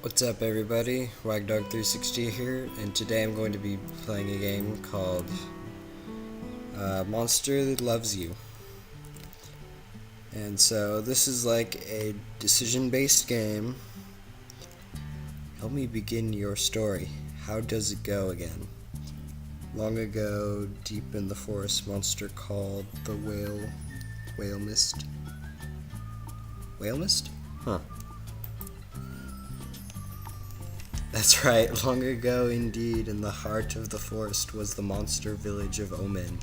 What's up everybody, Wagdog360 here, and today I'm going to be playing a game called Monster That Loves You. And so this is like a decision-based game. Help me begin your story. How does it go again? Long ago, deep in the forest, monster called the Whale Mist. Whale Mist? Huh. That's right, long ago indeed, in the heart of the forest was the monster village of Omen.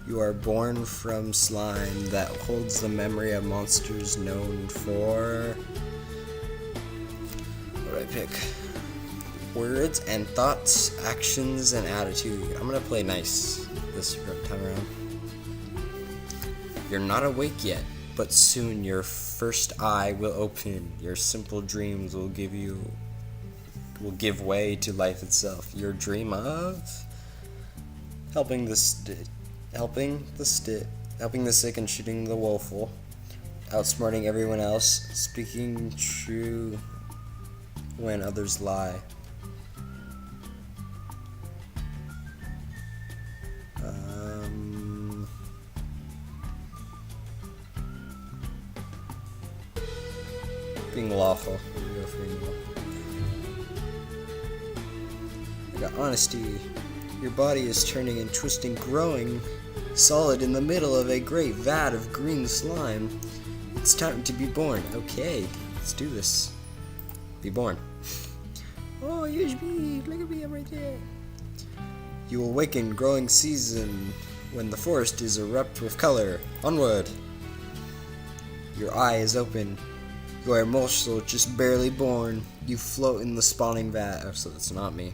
You are born from slime that holds the memory of monsters known for... What do I pick? Words and thoughts, actions, and attitude. I'm gonna play nice this time around. You're not awake yet, but soon your first eye will open. Your simple dreams will give way to life itself. Your dream of helping the sick and shooting the woeful, outsmarting everyone else, speaking true when others lie. Being lawful. Go for evil. I got honesty. Your body is turning and twisting, growing solid in the middle of a great vat of green slime. It's time to be born. Okay, let's do this. Be born. Oh, here's me. Look at me, I'm right there. You awaken growing season when the forest is erupt with color. Onward. Your eye is open. You are a morsel just barely born. You float in the spawning vat. Oh, so that's not me.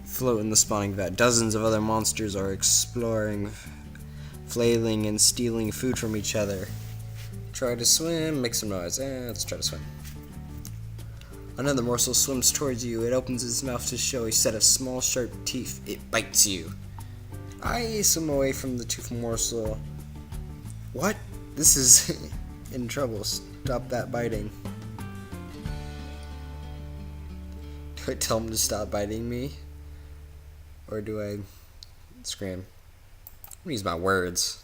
Float in the spawning vat. Dozens of other monsters are exploring, flailing, and stealing food from each other. Try to swim, make some noise. Let's try to swim. Another morsel swims towards you. It opens its mouth to show a set of small, sharp teeth. It bites you. I swim away from the tooth morsel. What? This is in trouble. Stop that biting. Do I tell him to stop biting me? Or do I scream? I'm gonna use my words.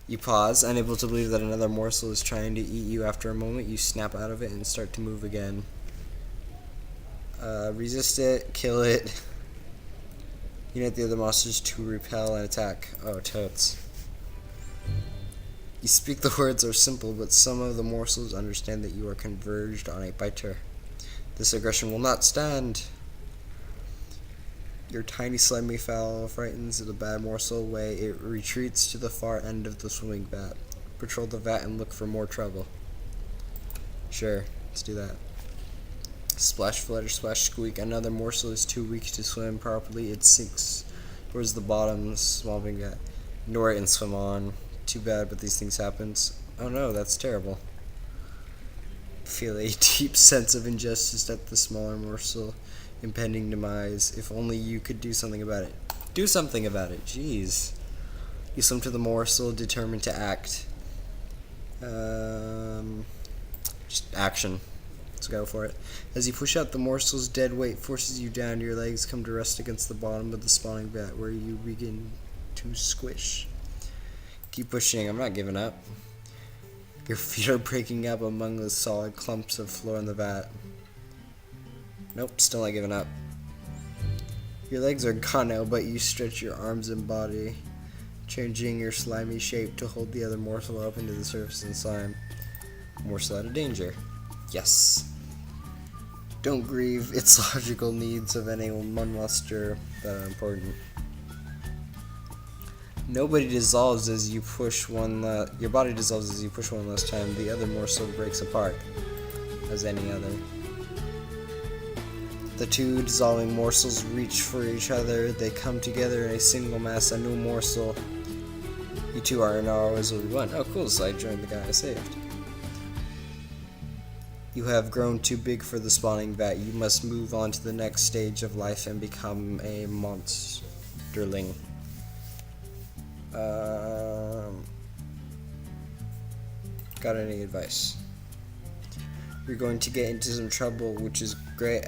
You pause, unable to believe that another morsel is trying to eat you. After a moment, you snap out of it and start to move again. Resist it, kill it. Unite the other monsters to repel and attack. Oh, totes. You speak the words are simple, but some of the morsels understand that you are converged on a biter. This aggression will not stand. Your tiny slimy fowl frightens the bad morsel away. It retreats to the far end of the swimming vat. Patrol the vat and look for more trouble. Sure, let's do that. Splash, flutter, splash, squeak. Another morsel is too weak to swim properly. It sinks towards the bottom, swamping vat. Ignore it and swim on. Too bad, but these things happen. Oh no, that's terrible. Feel a deep sense of injustice at the smaller morsel impending demise. If only you could do something about it. Do something about it, jeez. You swim to the morsel, determined to act. Just action. Let's go for it. As you push out, the morsel's dead weight forces you down. Your legs come to rest against the bottom of the spawning vat, where you begin to squish. Keep pushing, I'm not giving up. Your feet are breaking up among the solid clumps of floor in the vat. Nope, still not giving up. Your legs are gone now, but you stretch your arms and body, changing your slimy shape to hold the other morsel up into the surface and slime. Morsel out of danger. Yes. Don't grieve, it's logical needs of any one monster that are important. Nobody dissolves as you push one. Your body dissolves as you push one last time. The other morsel breaks apart, as any other. The two dissolving morsels reach for each other. They come together in a single mass, a new morsel. You two are now always will be one. Oh, cool! So I joined the guy I saved. You have grown too big for the spawning vat. You must move on to the next stage of life and become a monsterling. Got any advice? You're going to get into some trouble, which is great.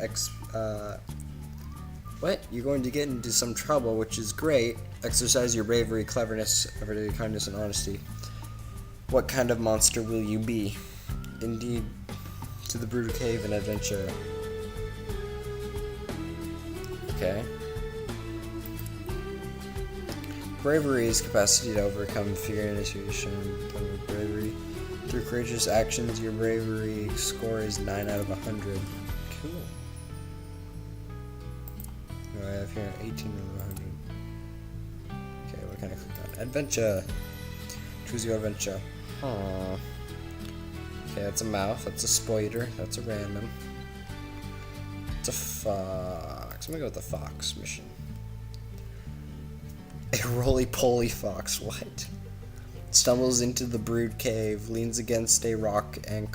What? You're going to get into some trouble, which is great. Exercise your bravery, cleverness, everyday kindness, and honesty. What kind of monster will you be? Indeed, to the Brood Cave and adventure. Okay. Bravery is capacity to overcome fear and initiation. Bravery. Through courageous actions, your bravery score is 9 out of 100. Cool. I have here 18 out of 100. Okay, what can I click on? Adventure. Choose your adventure. Aww. Okay, that's a mouth. That's a spider. That's a random. It's a fox. I'm gonna go with the fox mission. A roly-poly fox. What? Stumbles into the Brood Cave, leans against a rock, and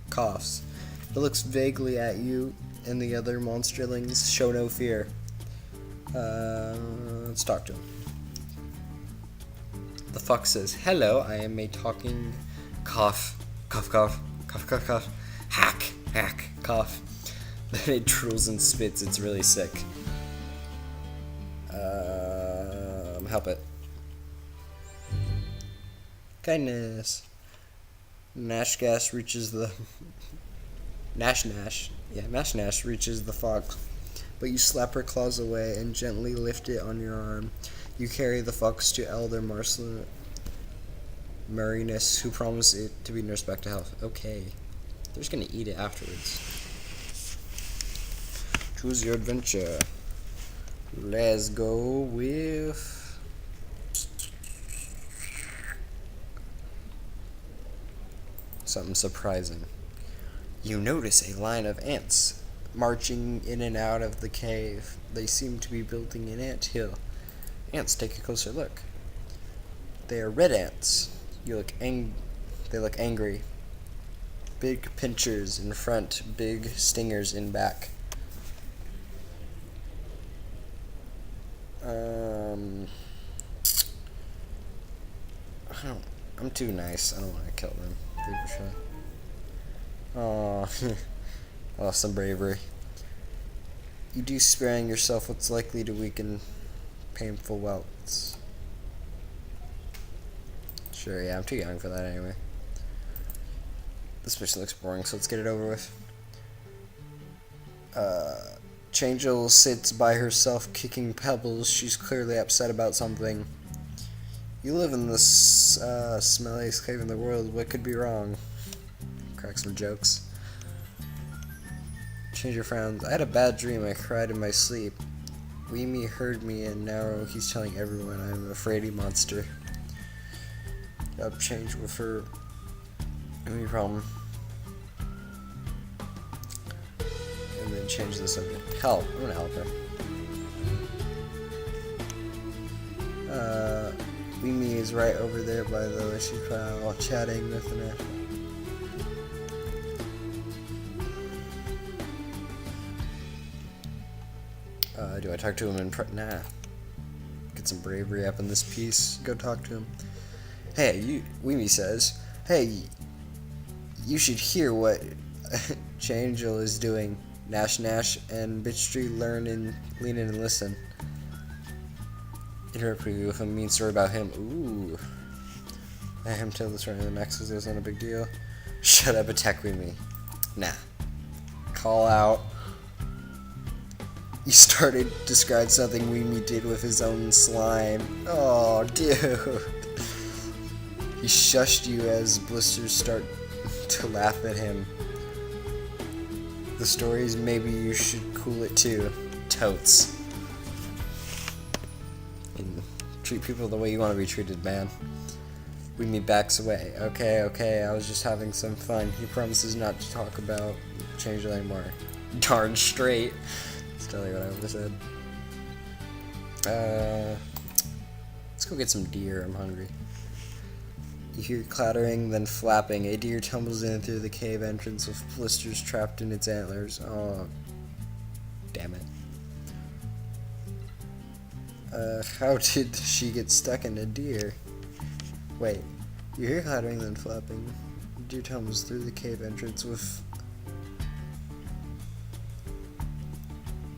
coughs. It looks vaguely at you and the other monsterlings. Show no fear. Let's talk to him. The fox says, "Hello, I am a talking cough. Cough, cough. Cough, cough, cough. Hack, hack, cough." Then it drools and spits. It's really sick. Help it. Kindness. Nash reaches the Nash reaches the fox, but you slap her claws away and gently lift it on your arm. You carry the fox to Elder Marinus, who promised it to be nursed back to health. Okay, they're just gonna eat it afterwards. Choose your adventure. Let's go with something surprising. You notice a line of ants marching in and out of the cave. They seem to be building an ant hill. Ants, take a closer look. They are red ants. They look angry. Big pinchers in front, big stingers in back. I'm too nice. I don't want to kill them. Oh, some bravery. You do sparing yourself what's likely to weaken painful welts. Sure, yeah, I'm too young for that anyway. This mission looks boring, so let's get it over with. Changeal sits by herself kicking pebbles. She's clearly upset about something. You live in the smelliest cave in the world. What could be wrong? Crack some jokes. Change frowns. I had a bad dream. I cried in my sleep. Weemy heard me, and now he's telling everyone I'm a fraidy monster. Got change with her. Any problem? And then change the subject. Help. I'm gonna help her. Weemy is right over there by the way. She's while chatting with an do I talk to him in nah. Get some bravery up in this piece. Go talk to him. Hey, Weemy says, hey, you should hear what Changeal is doing. Nash and Bitchtree lean in and listen. Interrupt you with a mean story about him. Ooh. Let him tell the story in the next because it wasn't a big deal. Shut up, attack Weemy. Nah. Call out. You started to describe something Weemy did with his own slime. Oh, dude. He shushed you as blisters start to laugh at him. The stories, maybe you should cool it too. Totes. And treat people the way you want to be treated, man. Weemy backs away. Okay, I was just having some fun. He promises not to talk about Changeal anymore. Darn straight. That's totally what I would have said. Let's go get some deer. I'm hungry. You hear clattering, then flapping. A deer tumbles in through the cave entrance with blisters trapped in its antlers. Oh, damn it. How did she get stuck in a deer? Wait, you hear clattering, then flapping. A deer tumbles through the cave entrance with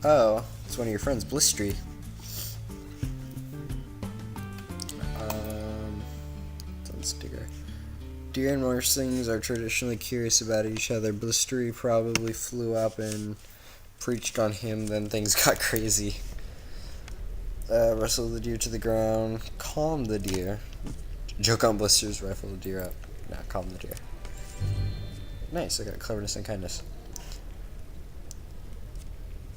Oh, it's one of your friends, Blistry. Sticker. Deer and morselings are traditionally curious about each other. Blistry probably flew up and preached on him, then things got crazy. Wrestle the deer to the ground. Calm the deer. Joke on Blisters, rifle the deer up. Nah, calm the deer. Nice, I got cleverness and kindness.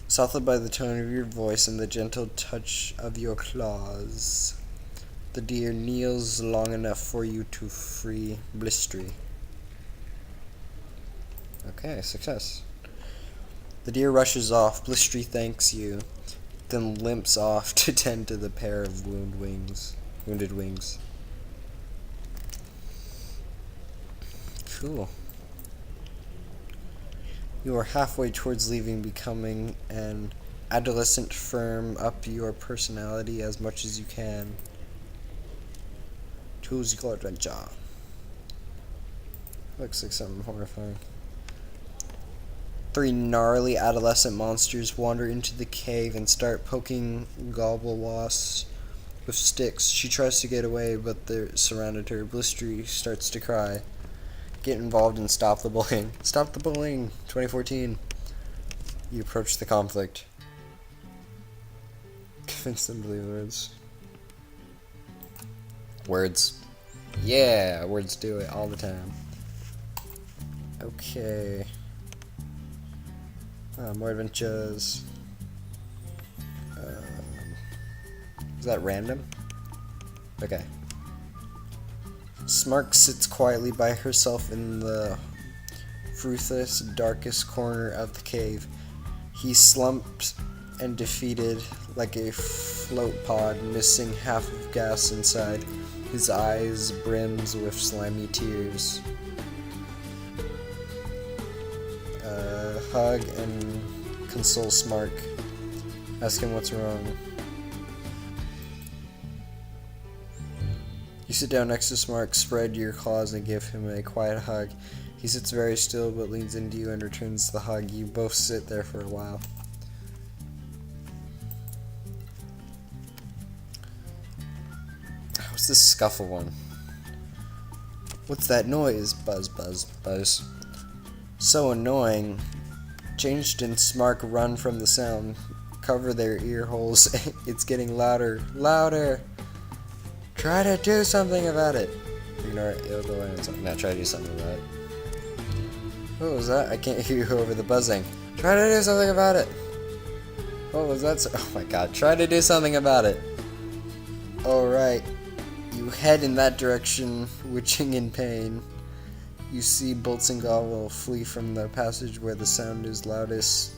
Softened by the tone of your voice and the gentle touch of your claws. The deer kneels long enough for you to free Blistry. Okay, success. The deer rushes off. Blistry thanks you, then limps off to tend to the pair of wounded wings. Cool. You are halfway towards leaving, becoming an adolescent. Firm up your personality as much as you can. Choose your adventure. Looks like something horrifying. 3 gnarly adolescent monsters wander into the cave and start poking Gobblewasp with sticks. She tries to get away, but they're surrounded her. Blistry starts to cry. Get involved and stop the bullying. Stop the bullying. 2014. You approach the conflict. Convince them to leave the words. Words. Yeah, words do it all the time. Okay. More adventures. Is that random? Okay. Smark sits quietly by herself in the fruitless, darkest corner of the cave. He slumped and defeated like a float pod, missing half of gas inside. His eyes brims with slimy tears. Hug and console Smark. Ask him what's wrong. You sit down next to Smark, spread your claws, and give him a quiet hug. He sits very still but leans into you and returns the hug. You both sit there for a while. What's this scuffle one? What's that noise? Buzz, buzz, buzz. So annoying. Changed and Smark run from the sound. Cover their ear holes. It's getting louder. Louder! Try to do something about it. Ignore it. It'll go away in something. Now try to do something about it. What was that? I can't hear you over the buzzing. Try to do something about it. What was that? Oh my god. Try to do something about it. Alright. You head in that direction, witching in pain. You see Bolts and Gobble flee from the passage where the sound is loudest.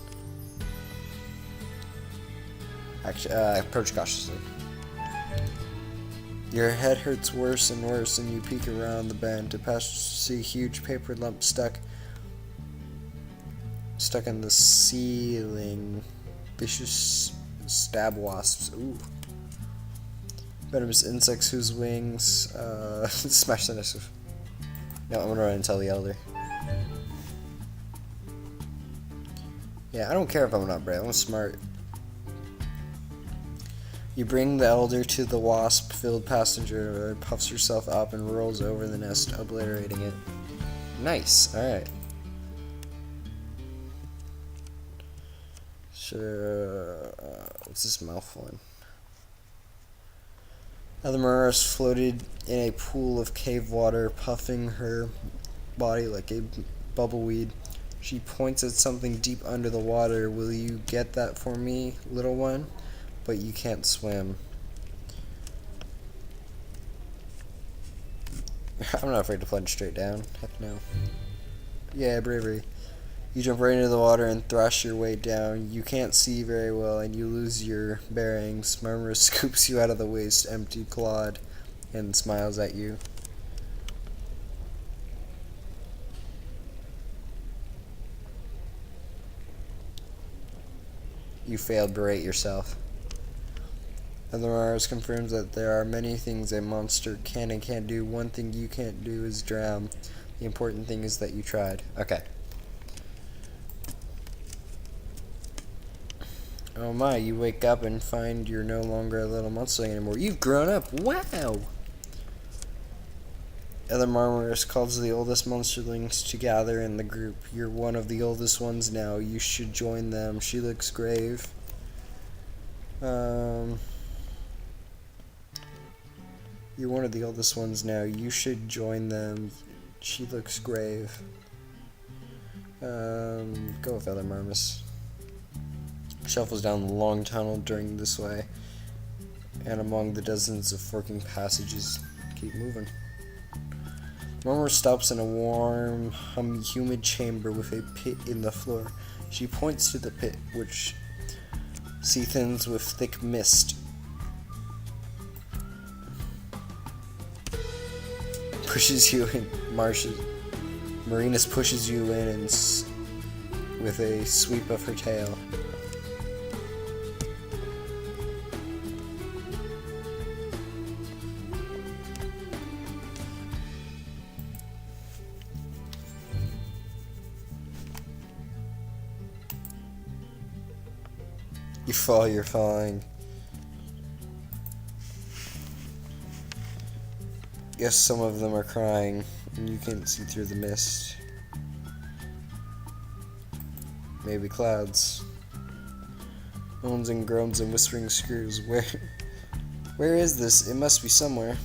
Actually, approach cautiously. Your head hurts worse and worse, and you peek around the bend to see a huge paper lump stuck in the ceiling. Vicious stab wasps. Ooh. Venomous insects whose wings smash the nest of. No, I'm gonna run and tell the elder. Yeah, I don't care if I'm not brave. I'm smart. You bring the elder to the wasp-filled passenger, puffs herself up and rolls over the nest, obliterating it. Nice. All right. Sure. What's this mouth one? Other Maras floated in a pool of cave water, puffing her body like a bubbleweed. She points at something deep under the water. Will you get that for me, little one? But you can't swim. I'm not afraid to plunge straight down. Heck no. Yeah, bravery. You jump right into the water and thrash your way down. You can't see very well and you lose your bearings. Murmur scoops you out of the waist, empty-clawed, and smiles at you. You failed, berate yourself. And the Mars confirms that there are many things a monster can and can't do. One thing you can't do is drown. The important thing is that you tried. Okay. Oh my, you wake up and find you're no longer a little monsterling anymore. You've grown up. Wow! Other Marmaris calls the oldest monsterlings to gather in the group. You're one of the oldest ones now. You should join them. She looks grave. You're one of the oldest ones now. You should join them. She looks grave. Go with Other Marmaris. Shuffles down the long tunnel during this way, and among the dozens of forking passages. Keep moving. Marmaris stops in a warm, humid chamber with a pit in the floor. She points to the pit, which seethens with thick mist. Pushes you in. Marinus pushes you in and with a sweep of her tail. You fall, you're falling. Yes, some of them are crying, and you can't see through the mist. Maybe clouds. Moans and groans and whispering screws. Where is this? It must be somewhere.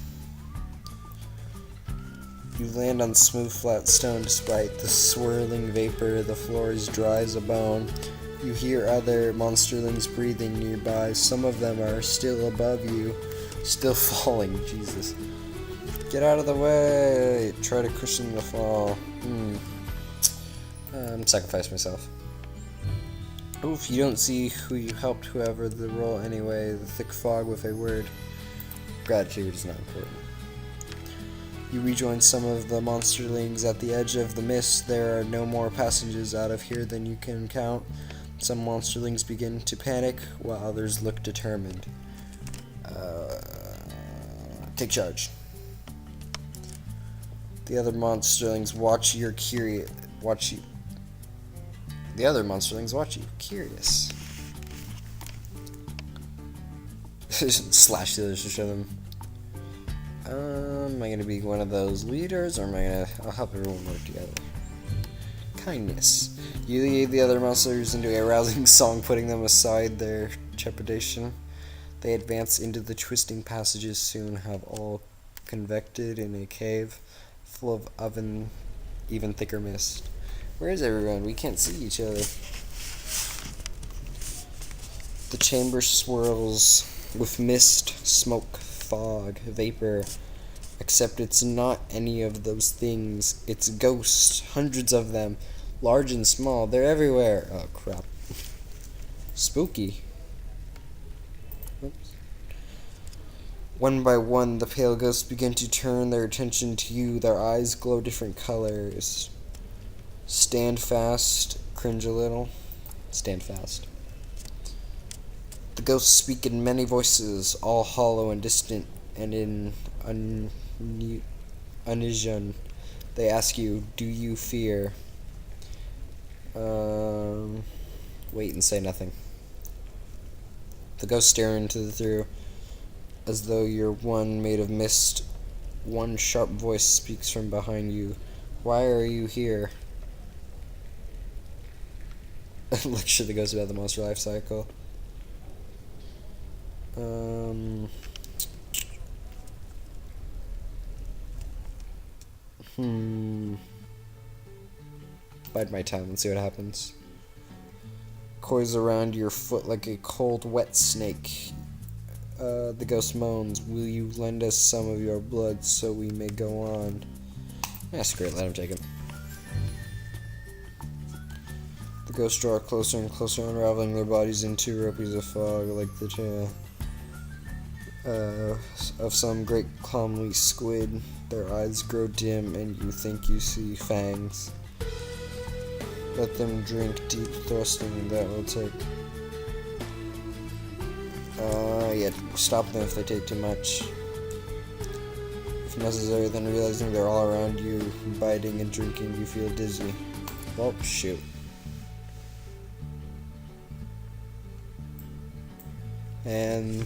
You land on smooth, flat stone despite the swirling vapor. The floor is dry as a bone. You hear other monsterlings breathing nearby. Some of them are still above you, still falling. Jesus. Get out of the way. Try to cushion the fall. Sacrifice myself. Oof, you don't see who you helped, whoever the role anyway. The thick fog with a word. Gratitude is not important. You rejoin some of the monsterlings at the edge of the mist. There are no more passages out of here than you can count. Some monsterlings begin to panic, while others look determined. Take charge. The other monsterlings watch you. The other monsterlings watch you, curious. Slash the others to show them. Am I gonna be one of those leaders, or I'll help everyone work together. Kindness. You lead the other monsters into a rousing song, putting them aside their trepidation. They advance into the twisting passages, soon have all convected in a cave full of even thicker mist. Where is everyone? We can't see each other. The chamber swirls with mist, smoke, fog, vapor. Except it's not any of those things. It's ghosts, hundreds of them, large and small. They're everywhere. Oh, crap. Spooky. Oops. One by one, the pale ghosts begin to turn their attention to you. Their eyes glow different colors. Stand fast. Cringe a little. Stand fast. The ghosts speak in many voices, all hollow and distant, and in Unisian. They ask you, do you fear? Wait and say nothing. The ghosts stare into through, as though you're one made of mist. One sharp voice speaks from behind you. Why are you here? Lecture the ghost about the monster life cycle. Bide my time and see what happens. Coils around your foot like a cold, wet snake. The ghost moans. Will you lend us some of your blood so we may go on? Yeah, screw it. Let him take it. The ghosts draw closer and closer, unraveling their bodies into ropies of fog like the tail of some great calmly squid. Their eyes grow dim and you think you see fangs. Let them drink deep, thrusting, that will take. Yeah, stop them if they take too much. If necessary, then realizing they're all around you, biting and drinking, you feel dizzy. Well, shoot. And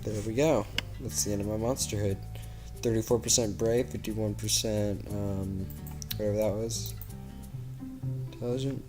there we go. That's the end of my monsterhood. 34% brave, 51% whatever that was. Intelligent.